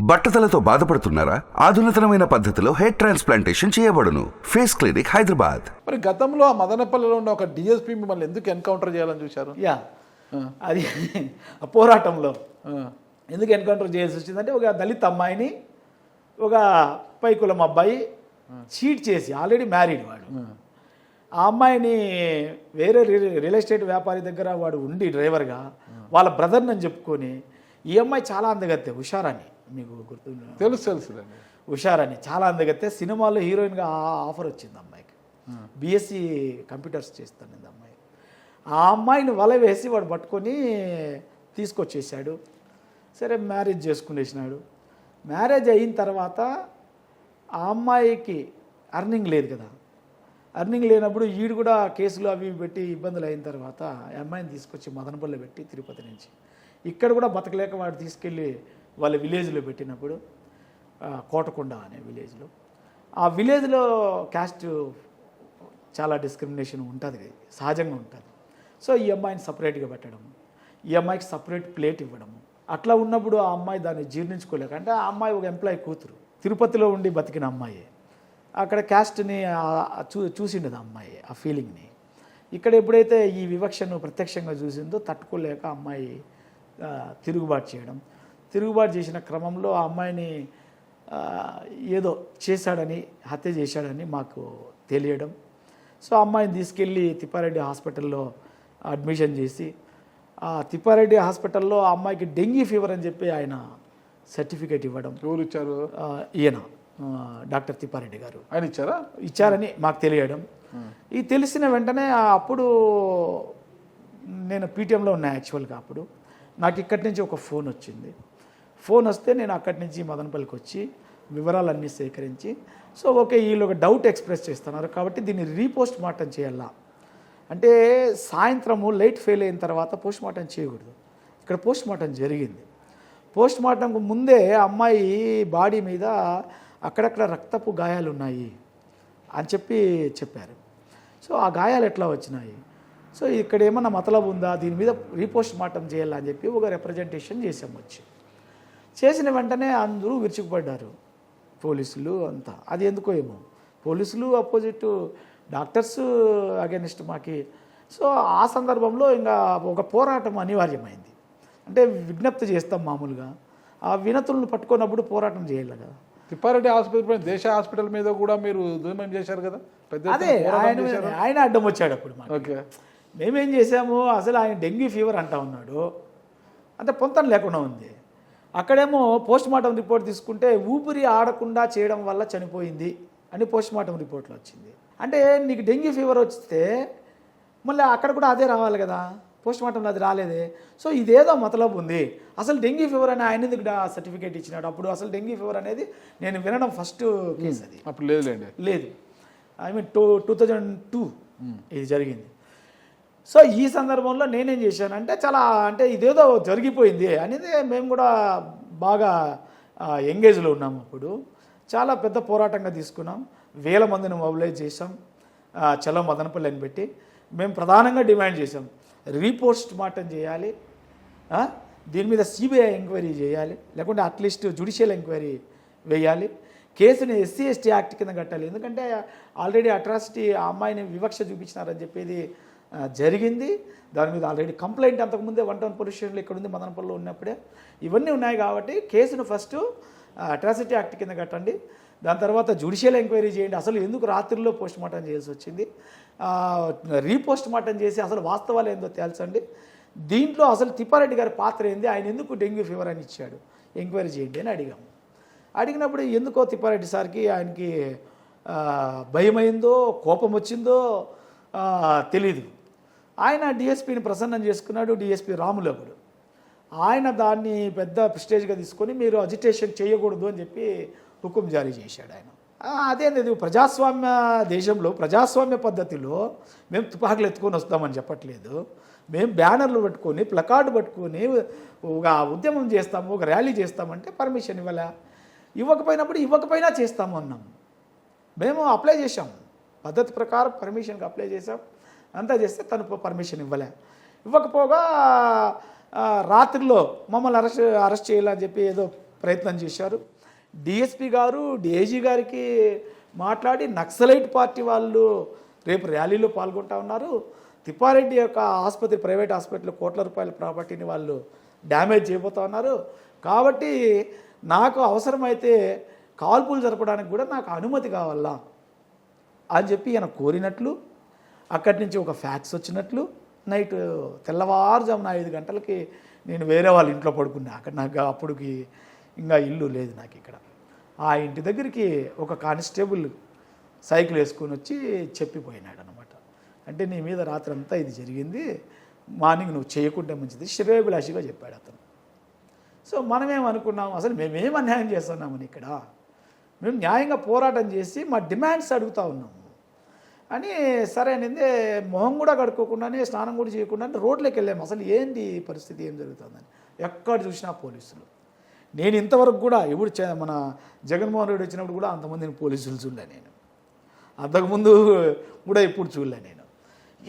బట్టతలతో బాధపడుతున్నారా? ఆధునితనమైన పద్ధతిలో hair transplantation చేయబడును. Face clinic, Hyderabad. మరి గతంలో ఆ మదనపల్లిలో ఉన్న ఒక డిఎస్పీ మిమ్మల్ని ఎందుకు ఎన్కౌంటర్ చేయాలని చూశారు? అది ఆ పోరాటంలో ఎందుకు ఎన్కౌంటర్ చేయాల్సి వచ్చిందంటే, ఒక దళిత్ అమ్మాయిని ఒక పైకులం అబ్బాయి చీట్ చేసి, ఆల్రెడీ మ్యారీడ్ వాడు, ఆ అమ్మాయిని వేరే రియల్ ఎస్టేట్ వ్యాపారి దగ్గర వాడు ఉండి డ్రైవర్గా వాళ్ళ బ్రదర్ని అని చెప్పుకొని, ఈ అమ్మాయి చాలా అందగత్తే, ఉషారాని, మీకు గుర్తు తెలుసులేండి, ఉషారాని చాలా అందగత్తే. సినిమాలో హీరోయిన్గా ఆఫర్ వచ్చింది అమ్మాయికి. బీఎస్సీ కంప్యూటర్స్ చేస్తాను అమ్మాయి. ఆ అమ్మాయిని వల వేసి వాడు పట్టుకొని తీసుకొచ్చేసాడు. సరే మ్యారేజ్ చేసుకునేసినాడు. మ్యారేజ్ అయిన తర్వాత ఆ అమ్మాయికి అర్నింగ్ లేదు కదా. అర్నింగ్ లేనప్పుడు ఈడు కూడా కేసులు అవి పెట్టి ఇబ్బందులు అయిన తర్వాత ఆ అమ్మాయిని తీసుకొచ్చి మదనపల్లి పెట్టి, తిరుపతి నుంచి ఇక్కడ కూడా బతకలేక వాడు తీసుకెళ్ళి వాళ్ళ విలేజ్లో పెట్టినప్పుడు, కోటకొండ అనే విలేజ్లో, ఆ విలేజ్లో క్యాస్ట్ చాలా డిస్క్రిమినేషన్ ఉంటుంది, సహజంగా ఉంటుంది. సో ఈ అమ్మాయిని సపరేట్గా పెట్టడం, ఈ అమ్మాయికి సపరేట్ ప్లేట్ ఇవ్వడము, అట్లా ఉన్నప్పుడు ఆ అమ్మాయి దాన్ని జీర్ణించుకోలేక, అంటే ఆ అమ్మాయి ఒక ఎంప్లాయీ కూతురు, తిరుపతిలో ఉండి బతికిన అమ్మాయి, అక్కడ క్యాస్ట్ని చూసిండదు ఆ అమ్మాయి, ఆ ఫీలింగ్ని. ఇక్కడ ఎప్పుడైతే ఈ వివక్షను ప్రత్యక్షంగా చూసిందో తట్టుకోలేక అమ్మాయి తిరుగుబాటు చేసిన క్రమంలో ఆ అమ్మాయిని ఏదో చేశాడని, హత్య చేశాడని మాకు తెలియడం. సో అమ్మాయిని తీసుకెళ్ళి తిప్పారెడ్డి హాస్పిటల్లో అడ్మిషన్ చేసి, ఆ తిప్పారెడ్డి హాస్పిటల్లో ఆ అమ్మాయికి డెంగీ ఫీవర్ అని చెప్పి ఆయన సర్టిఫికేట్ ఇవ్వడం. ఎవరు ఇచ్చారు? ఈయన డాక్టర్ తిప్పారెడ్డి గారు ఆయన ఇచ్చారని మాకు తెలియడం. ఈ తెలిసిన వెంటనే అప్పుడు నేను పీటీఎంలో ఉన్నా యాక్చువల్గా. అప్పుడు నాకు ఇక్కడి నుంచి ఒక ఫోన్ వచ్చింది. ఫోన్ వస్తే నేను అక్కడి నుంచి మదనపల్లికి వచ్చి వివరాలన్నీ సేకరించి, సో ఓకే వీళ్ళు ఒక డౌట్ ఎక్స్ప్రెస్ చేస్తున్నారు కాబట్టి దీన్ని రీపోస్ట్ మార్టం చేయాలా అంటే, సాయంత్రము లైట్ ఫెయిల్ అయిన తర్వాత పోస్ట్ మార్టం చేయకూడదు. ఇక్కడ పోస్ట్ మార్టం జరిగింది. పోస్ట్ మార్టంకు ముందే అమ్మాయి బాడీ మీద అక్కడక్కడ రక్తపు గాయాలు ఉన్నాయి అని చెప్పారు. సో ఆ గాయాలు ఎట్లా వచ్చినాయి, సో ఇక్కడ ఏమన్నా మతలబు ఉందా, దీని మీద రీపోస్ట్ మార్టం చేయాలని చెప్పి ఒక రిప్రజెంటేషన్ చేసాం. చేసిన వెంటనే అందరూ విరుచుకుపడ్డారు, పోలీసులు అంతా. అది ఎందుకో ఏమో, పోలీసులు అపోజిట్, డాక్టర్స్ అగెనిస్ట్ మాకి. సో ఆ సందర్భంలో ఇంకా ఒక పోరాటం అనివార్యమైంది. అంటే విజ్ఞప్తి చేస్తాం మామూలుగా, ఆ వినతులను పట్టుకున్నప్పుడు పోరాటం చేయాలి కదా. తిప్పారెడ్డి హాస్పిటల్, దేశ హాస్పిటల్ మీద కూడా మీరు దుర్మం చేశారు కదా. అదే ఆయన అడ్డం వచ్చాడు అప్పుడు. ఓకే, మేమేం చేసాము, అసలు ఆయన డెంగ్యూ ఫీవర్ అంటా ఉన్నాడు, అంత పొంతన లేకుండా ఉంది. అక్కడేమో పోస్ట్ మార్టం రిపోర్ట్ తీసుకుంటే ఊపిరి ఆడకుండా చేయడం వల్ల చనిపోయింది అని పోస్ట్ మార్టం రిపోర్ట్లో వచ్చింది. అంటే నీకు డెంగ్యూ ఫీవర్ వస్తే మళ్ళీ అక్కడ కూడా అదే రావాలి కదా, పోస్ట్ మార్టంలో అది రాలేదే. సో ఇదేదో మతలబు ఉంది. అసలు డెంగ్యూ ఫీవర్ అని ఆయన ఎందుకు సర్టిఫికేట్ ఇచ్చినాడు? అప్పుడు అసలు డెంగ్యూ ఫీవర్ అనేది నేను వినడం ఫస్ట్ కేసు అది. అప్పుడు లేదు, ఐ మీన్ 2002 ఇది జరిగింది. సో ఈ సందర్భంలో నేనేం చేశానంటే, అంటే ఇదేదో జరిగిపోయింది అనేది మేము కూడా బాగా ఎంగేజ్లో ఉన్నాము. అప్పుడు చాలా పెద్ద పోరాటంగా తీసుకున్నాం. 1000 మందిని మొబిలైజ్ చేసాం. చలో మదనపల్లి అని పెట్టి మేము ప్రధానంగా డిమాండ్ చేసాం, రీపోస్ట్ మార్టం చేయాలి, దీని మీద సిబిఐ ఎంక్వైరీ చేయాలి, లేకుంటే అట్లీస్ట్ జ్యుడిషియల్ ఎంక్వైరీ వేయాలి, కేసుని SC/ST యాక్ట్ కింద కట్టాలి. ఎందుకంటే ఆల్రెడీ అట్రాసిటీ, ఆ అమ్మాయిని వివక్ష చూపించినారని చెప్పేది జరిగింది. దాని మీద ఆల్రెడీ కంప్లైంట్ అంతకుముందే 1 పోలీస్ స్టేషన్లో ఇక్కడ ఉంది, మదనపల్లిలో ఉన్నప్పుడే ఇవన్నీ ఉన్నాయి. కాబట్టి కేసును ఫస్ట్ అట్రాసిటీ యాక్ట్ కింద కట్టండి, దాని తర్వాత జ్యుడిషియల్ ఎంక్వైరీ చేయండి. అసలు ఎందుకు రాత్రిలో పోస్ట్ మార్టం చేయాల్సి వచ్చింది, రీపోస్ట్ మార్టం చేసి అసలు వాస్తవాలు ఏందో తేల్చండి. దీంట్లో అసలు తిప్పారెడ్డి గారి పాత్ర ఏంది, ఆయన ఎందుకు డెంగ్యూ ఫీవర్ అని ఇచ్చాడు, ఎంక్వైరీ చేయండి అని అడిగాము. అడిగినప్పుడు ఎందుకో తిప్పారెడ్డి సార్కి ఆయనకి భయమైందో కోపం వచ్చిందో తెలీదు. ఆయన డిఎస్పీని ప్రసన్నం చేసుకున్నాడు, డిఎస్పీ రాములప్పుడు. ఆయన దాన్ని పెద్ద ప్రెస్టేజ్గా తీసుకొని మీరు అజిటేషన్ చేయకూడదు అని చెప్పి హుకుం జారీ చేశాడు ఆయన. అదేంది, ప్రజాస్వామ్య దేశంలో ప్రజాస్వామ్య పద్ధతిలో మేము తుపాకులు ఎత్తుకొని వస్తామని చెప్పట్లేదు. మేము బ్యానర్లు పట్టుకొని, ప్లకార్డు పట్టుకొని ఒక ఉద్యమం చేస్తాము, ఒక ర్యాలీ చేస్తామంటే పర్మిషన్ ఇవ్వకపోయినా చేస్తాము అన్నాం. మేము అప్లై చేసాం, పద్ధతి ప్రకారం పర్మిషన్కి అప్లై చేసాం, అంతా చేస్తే తను పర్మిషన్ ఇవ్వకపోగా రాత్రిలో మమ్మల్ని అరెస్ట్ చేయాలని చెప్పి ఏదో ప్రయత్నం చేశారు. డిఎస్పి గారు డిఐజీ గారికి మాట్లాడి నక్సలైట్ పార్టీ వాళ్ళు రేపు ర్యాలీలో పాల్గొంటా ఉన్నారు, తిప్పారెడ్డి యొక్క ఆసుపత్రి ప్రైవేట్ హాస్పిటల్ కోట్ల రూపాయల ప్రాపర్టీని వాళ్ళు డ్యామేజ్ చేయబోతా ఉన్నారు, కాబట్టి నాకు అవసరమైతే కాల్పులు జరపడానికి కూడా నాకు అనుమతి కావాలా అని చెప్పి ఈయన కోరినట్లు, అక్కడి నుంచి ఒక ఫ్యాక్స్ వచ్చినట్లు, నైట్ తెల్లవారుజామున 5 గంటలకి నేను వేరే వాళ్ళ ఇంట్లో పడుకున్నా. అక్కడ నాకు అప్పటికి ఇంకా ఇల్లు లేదు నాకు ఇక్కడ. ఆ ఇంటి దగ్గరికి ఒక కానిస్టేబుల్ సైకిల్ వేసుకొని వచ్చి చెప్పిపోయినాడు అనమాట. అంటే నీ మీద రాత్రి అంతా ఇది జరిగింది, మార్నింగ్ నువ్వు చేయకుంటే మంచిది, శ్రేయోభిలాషిగా చెప్పాడు అతను. సో మనమేమనుకున్నాం, అసలు మేమేం అన్యాయం చేస్తున్నామని ఇక్కడ, మేము న్యాయంగా పోరాటం చేసి మా డిమాండ్స్ అడుగుతూ ఉన్నాము అని. సరే అనిందే మొహం కూడా కడుక్కోకుండానే స్నానం కూడా చేయకుండానే రోడ్లోకి వెళ్ళాము. అసలు ఏంటి పరిస్థితి, ఏం జరుగుతుందని. ఎక్కడ చూసినా పోలీసులు. నేను ఇంతవరకు కూడా ఇప్పుడు మన జగన్మోహన్ రెడ్డి వచ్చినప్పుడు కూడా అంతమందిని పోలీసులు చూడలే నేను, అంతకుముందు కూడా ఇప్పుడు చూడలే నేను.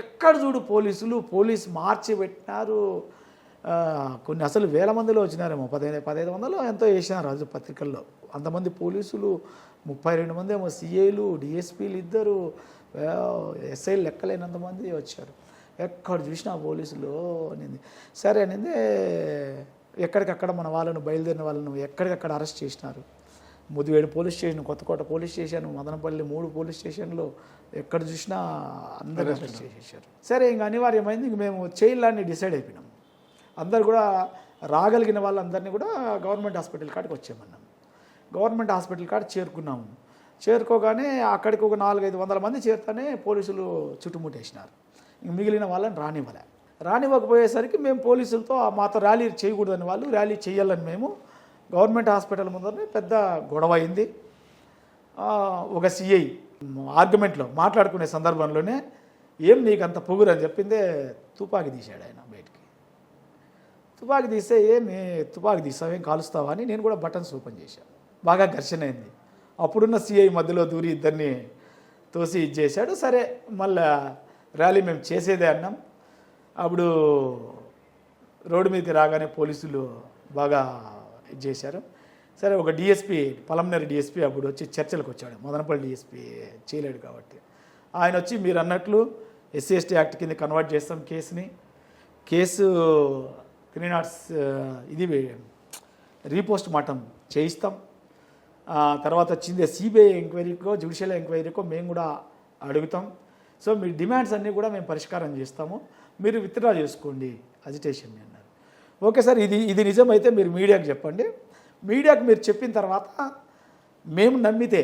ఎక్కడ చూడు పోలీసులు, పోలీసు మార్చి పెట్టినారు. కొన్ని అసలు వేల మందిలో వచ్చినారేమో, 1500 ఎంతో వేసినారు రాజు పత్రికల్లో. అంతమంది పోలీసులు, 32 మంది ఏమో సిఐలు, డిఎస్పీలు, 2 ఎస్ఐలు లెక్కలేనంతమంది వచ్చారు. ఎక్కడ చూసినా పోలీసులు అనింది. సరే అనింది, ఎక్కడికక్కడ మన వాళ్ళను బయలుదేరిన వాళ్ళను ఎక్కడికక్కడ అరెస్ట్ చేసినారు. Mudivedu police station, Kothakota police station, Madanapalle 3 police స్టేషన్లో ఎక్కడ చూసినా అందరూ అరెస్ట్ చేసేసారు. సరే ఇంక అనివార్యమైంది, ఇంక మేము చేయాలని డిసైడ్ అయిపోయినాం. అందరు కూడా రాగలిగిన వాళ్ళందరినీ కూడా గవర్నమెంట్ హాస్పిటల్ కాడికి వచ్చేయమన్నాం. గవర్నమెంట్ హాస్పిటల్ కాడ చేరుకున్నాము. చేరుకోగానే అక్కడికి ఒక 400-500 మంది చేరుతానే పోలీసులు చుట్టుముట్టేసినారు. ఇంక మిగిలిన వాళ్ళని రానివ్వకపోయేసరికి మేము పోలీసులతో మాతో ర్యాలీ చేయకూడదని, వాళ్ళు ర్యాలీ చేయాలని మేము గవర్నమెంట్ హాస్పిటల్ ముందరనే పెద్ద గొడవ అయింది. ఒక సిఐ ఆర్గ్యుమెంట్లో మాట్లాడుకునే సందర్భంలోనే ఏం నీకు అంత పొగురు అని చెప్పిందే తుపాకీ తీశాడు ఆయన బయటికి. తుపాకీ తీస్తే ఏమి తుపాకీ తీస్తావేం కాలుస్తావా అని నేను కూడా బటన్స్ ఓపెన్ చేశాను. బాగా ఘర్షణ అయింది. అప్పుడున్న సిఐ మధ్యలో దూరి ఇద్దరిని తోసి ఇది చేశాడు. సరే మళ్ళా ర్యాలీ మేము చేసేదే అన్నాం. అప్పుడు రోడ్డు మీదకి రాగానే పోలీసులు బాగా ఇది చేశారు. సరే ఒక డిఎస్పీ, పలమనేరు డిఎస్పీ అప్పుడు వచ్చి చర్చలకు వచ్చాడు. మదనపల్లి డిఎస్పీ చేయలేడు కాబట్టి ఆయన వచ్చి మీరు అన్నట్లు SC/ST యాక్ట్ కింద కన్వర్ట్ చేస్తాం కేసుని, కేసు 3 ఇది రీపోస్ట్ మార్టం చేయిస్తాం, తర్వాత వచ్చింది సిబిఐ ఎంక్వైరీకో జ్యుడిషియల్ ఎంక్వైరీకో మేము కూడా అడుగుతాం. సో మీ డిమాండ్స్ అన్నీ కూడా మేము పరిష్కారం చేస్తాము, మీరు విత్డ్రా చేసుకోండి అజిటేషన్ అన్నారు. ఓకే సార్, ఇది నిజమైతే మీరు మీడియాకి చెప్పండి. మీడియాకి మీరు చెప్పిన తర్వాత మేము నమ్మితే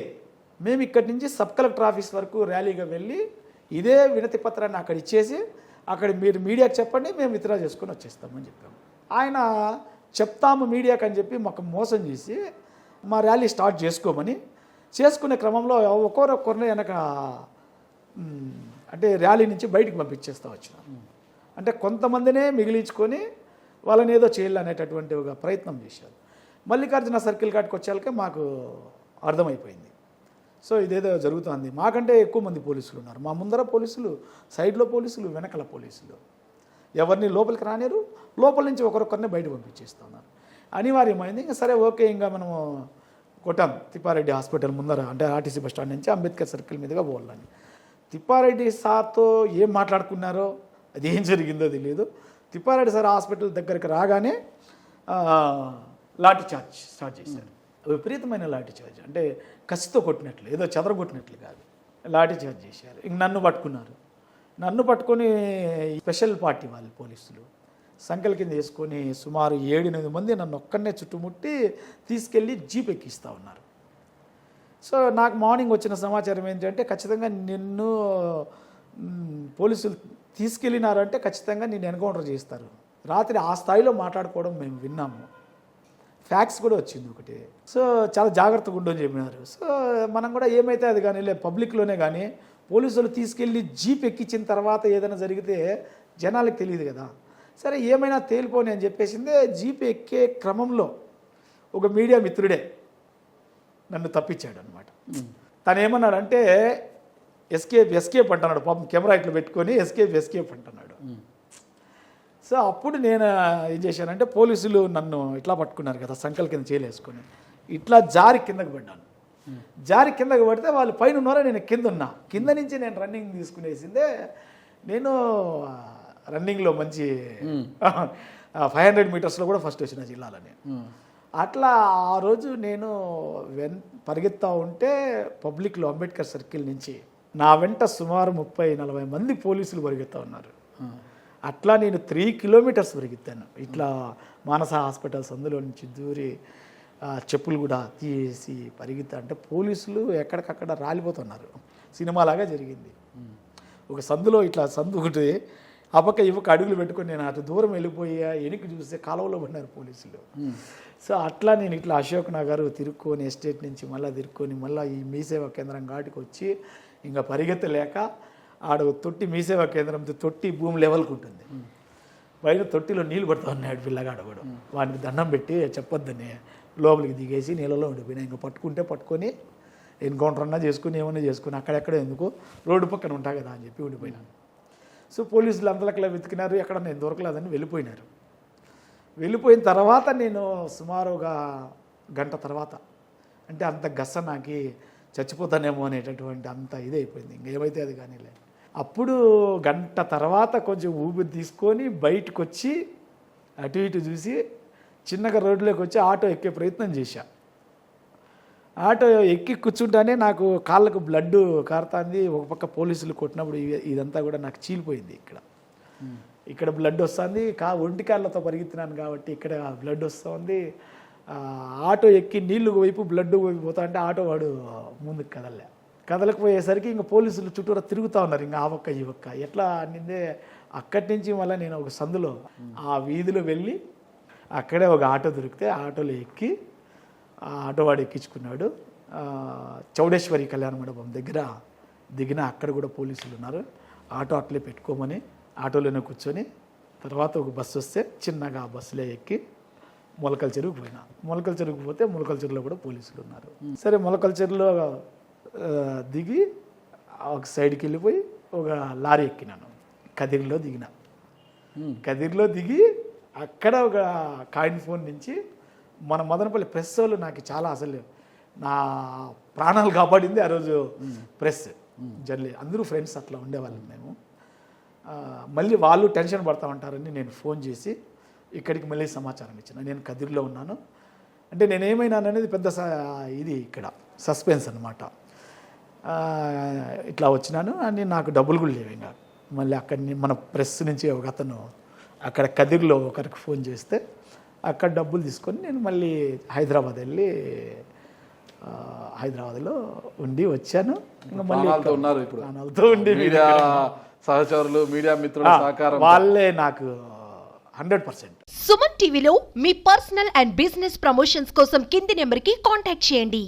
మేము ఇక్కడి నుంచి సబ్ కలెక్టర్ ఆఫీస్ వరకు ర్యాలీగా వెళ్ళి ఇదే వినతి పత్రాన్ని అక్కడ ఇచ్చేసి అక్కడ మీరు మీడియాకి చెప్పండి, మేము విత్డ్రా చేసుకొని వచ్చేస్తామని చెప్పాము. ఆయన చెప్తాము మీడియాకి అని చెప్పి మాకు మోసం చేసి మా ర్యాలీ స్టార్ట్ చేసుకోమని, చేసుకునే క్రమంలో ఒక్కొక్కరిని వెనక అంటే ర్యాలీ నుంచి బయటికి పంపించేస్తూ వచ్చినాం. అంటే కొంతమందినే మిగిలించుకొని వాళ్ళని ఏదో చేయాలనేటటువంటి ఒక ప్రయత్నం చేశారు. మల్లికార్జున సర్కిల్ కాడికి వచ్చాకే మాకు అర్థమైపోయింది. సో ఇదేదో జరుగుతుంది. మాకంటే ఎక్కువ మంది పోలీసులు ఉన్నారు. మా ముందర పోలీసులు, సైడ్లో పోలీసులు, వెనకల పోలీసులు. ఎవరిని లోపలికి రానిరు, లోపల నుంచి ఒకరొకరిని బయట పంపించేస్తున్నారు. అనివార్యమైంది. ఇంకా సరే ఓకే, ఇంకా మనము కొట్టాం తిప్పారెడ్డి హాస్పిటల్ ముందర, అంటే ఆర్టీసీ బస్ స్టాండ్ నుంచి అంబేద్కర్ సర్కిల్ మీదుగా పోవాలని. తిప్పారెడ్డి సార్తో ఏం మాట్లాడుకున్నారో, అది ఏం జరిగిందో తెలియదు. తిప్పారెడ్డి సార్ హాస్పిటల్ దగ్గరికి రాగానే లాఠీ చార్జ్ స్టార్ట్ చేశారు. విపరీతమైన లాఠీ చార్జ్, అంటే కసితో కొట్టినట్లు, ఏదో చెదరగొట్టినట్లు కాదు, లాఠీ చార్జ్ చేశారు. ఇంక నన్ను పట్టుకున్నారు. నన్ను పట్టుకొని స్పెషల్ పార్టీ వాళ్ళు పోలీసులు సంఖ్యల కింద వేసుకొని సుమారు 7-8 మంది నన్ను ఒక్కడనే చుట్టుముట్టి తీసుకెళ్ళి జీప్ ఎక్కిస్తూ ఉన్నారు. సో నాకు మార్నింగ్ వచ్చిన సమాచారం ఏంటంటే ఖచ్చితంగా నిన్ను పోలీసులు తీసుకెళ్ళినారంటే ఖచ్చితంగా నేను ఎన్కౌంటర్ చేస్తారు. రాత్రి ఆ స్థాయిలో మాట్లాడుకోవడం మేము విన్నాము. ఫ్యాక్ట్స్ కూడా వచ్చింది ఒకటి. సో చాలా జాగ్రత్తగా ఉండని చెప్పినారు. సో మనం కూడా ఏమైతే అది కానీ పబ్లిక్లోనే కానీ పోలీసులు తీసుకెళ్ళి జీప్ ఎక్కించిన తర్వాత ఏదైనా జరిగితే జనాలకు తెలియదు కదా. సరే ఏమైనా తేలిపోని అని చెప్పేసిందే. జీప్ ఎక్కే క్రమంలో ఒక మీడియా మిత్రుడే నన్ను తప్పించాడు అనమాట. తను ఏమన్నాడంటే ఎస్కేప్ అంటున్నాడు. పాపం కెమెరా ఇట్లా పెట్టుకొని ఎస్కేప్ అంటున్నాడు. సో అప్పుడు నేను ఏం చేశానంటే పోలీసులు నన్ను ఇట్లా పట్టుకున్నారు కదా, సంకల్ కింద చేయలేసుకొని ఇట్లా జారి కిందకు పడ్డాను. జారి కిందకు పడితే వాళ్ళు పైన ఉన్నారో నేను కింద ఉన్నా. కింద నుంచి నేను రన్నింగ్ తీసుకునేసిందే. నేను రన్నింగ్లో మంచి 500 మీటర్స్లో కూడా ఫస్ట్ వచ్చిన జిల్లాలో నేను. అట్లా ఆ రోజు నేను పరిగెత్తా ఉంటే పబ్లిక్లో అంబేద్కర్ సర్కిల్ నుంచి నా వెంట సుమారు 30-40 మంది పోలీసులు పరిగెత్తా ఉన్నారు. అట్లా నేను 3 కిలోమీటర్స్ పరిగెత్తాను. ఇట్లా మానస హాస్పిటల్స్ అందులో నుంచి దూరి చెప్పులు కూడా తీసి పరిగెత్తా అంటే పోలీసులు ఎక్కడికక్కడ రాలిపోతున్నారు. సినిమాలాగా జరిగింది. ఒక సందులో ఇట్లా సందు ఒకటి ఆ పక్క ఈ పక్క అడుగులు పెట్టుకొని నేను అటు దూరం వెళ్ళిపోయి వెనక్కి చూస్తే కాలువలో పడినారు పోలీసులు. సో అట్లా నేను ఇట్లా అశోక్ నగర్ తిరుక్కొని ఎస్టేట్ నుంచి మళ్ళీ తిరుక్కొని మళ్ళీ ఈ మీ సేవా కేంద్రం ఘాటికి వచ్చి ఇంకా పరిగెత్తలేక ఆడ తొట్టి మీ సేవా కేంద్రం తొట్టి భూమి లెవెల్కి ఉంటుంది. పైన తొట్టిలో నీళ్ళు పడుతూ ఉన్నాడు పిల్లగాడు కూడా. వాడికి దండం పెట్టి చెప్పొద్దని లోపలికి దిగేసి నీళ్ళలో ఉండిపోయినా. ఇంకా పట్టుకుంటే పట్టుకొని ఎన్కౌంటర్ అన్నా చేసుకుని ఏమన్నా చేసుకుని అక్కడెక్కడ ఎందుకు రోడ్డు పక్కన ఉంటా కదా అని చెప్పి ఉండిపోయినాను. సో పోలీసులు అంతలకలా వెతికినారు, ఎక్కడ నేను దొరకలేదని వెళ్ళిపోయినారు. వెళ్ళిపోయిన తర్వాత నేను సుమారు ఒక గంట తర్వాత అంటే అంత గస్స నాకు చచ్చిపోతానేమో అనేటటువంటి అంత ఇది అయిపోయింది. ఇంకేమైతే అది కానీ లేదు. అప్పుడు గంట తర్వాత కొంచెం ఊపిరి తీసుకొని బయటకు వచ్చి అటు ఇటు చూసి చిన్నగా రోడ్లోకి వచ్చి ఆటో ఎక్కే ప్రయత్నం చేశా. ఆటో ఎక్కి కూర్చుంటానే నాకు కాళ్ళకు బ్లడ్ కారుతుంది. ఒక పక్క పోలీసులు కొట్టినప్పుడు ఇదంతా కూడా నాకు చీలిపోయింది. ఇక్కడ బ్లడ్ వస్తుంది. ఒంటి కాళ్ళతో పరిగెత్తినాను కాబట్టి ఇక్కడ బ్లడ్ వస్తుంది. ఆటో ఎక్కి నీళ్లు వైపు బ్లడ్ వైపు పోతా అంటే ఆటో వాడు ముందుకు కదలకపోయేసరికి ఇంకా పోలీసులు చుట్టూరా తిరుగుతూ ఉన్నారు. ఇంకా ఆ పక్క ఈ పక్క ఎట్లా అనిందే. అక్కడి నుంచి మళ్ళీ నేను ఒక సందులో ఆ వీధిలో వెళ్ళి అక్కడే ఒక ఆటో దొరికితే ఆటోలో ఎక్కి ఆ ఆటో వాడు ఎక్కించుకున్నాడు. చౌడేశ్వరి కళ్యాణ మండపం దగ్గర దిగిన అక్కడ కూడా పోలీసులు ఉన్నారు. ఆటో అట్లే పెట్టుకోమని ఆటోలోనే కూర్చొని తర్వాత ఒక బస్సు వస్తే చిన్నగా ఆ బస్సులో ఎక్కి మొలకల చెరువుకు పోయినా. మొలకల చెరువుకు పోతే మొలకల చెరువులో కూడా పోలీసులు ఉన్నారు. సరే మొలకల చెరువులో దిగి ఒక సైడ్కి వెళ్ళిపోయి ఒక లారీ ఎక్కినాను. కదిరిలో దిగిన. కదిరిలో దిగి అక్కడ ఒక కాయిన్ ఫోన్ నుంచి మన మదనపల్లి ప్రెస్ వాళ్ళు నాకు చాలా అసలు నా ప్రాణాలు కాపాడింది ఆ రోజు ప్రెస్ జర్నలిస్ట్ అందరూ ఫ్రెండ్స్ అట్లా ఉండేవాళ్ళం మేము. మళ్ళీ వాళ్ళు టెన్షన్ పడతా ఉంటారని నేను ఫోన్ చేసి ఇక్కడికి మళ్ళీ సమాచారం ఇచ్చిన. నేను కదిరిలో ఉన్నాను అంటే నేనేమైనాను అనేది పెద్ద ఇది ఇక్కడ సస్పెన్స్ అనమాట. ఇట్లా వచ్చినాను అని నాకు డబ్బులు కూడా లేవు. ఇంకా మళ్ళీ అక్కడిని మన ప్రెస్ నుంచి ఒక అతను అక్కడ కదిరిలో ఒకరికి ఫోన్ చేస్తే అక్కడ డబ్బులు తీసుకొని నేను మళ్ళీ హైదరాబాద్ వెళ్ళి హైదరాబాద్లో ఉండి వచ్చాను. ఇంకా మళ్ళీ ఉన్నారు ఇప్పుడు ప్రాణాలతో ఉండి మీడియా సహచరులు మీడియా మిత్రుల సహకారం వాళ్ళే నాకు 100%. సుమన్ టీవీలో మీ పర్సనల్ అండ్ బిజినెస్ ప్రమోషన్స్ కోసం కింది నెంబర్కి కాంటాక్ట్ చేయండి.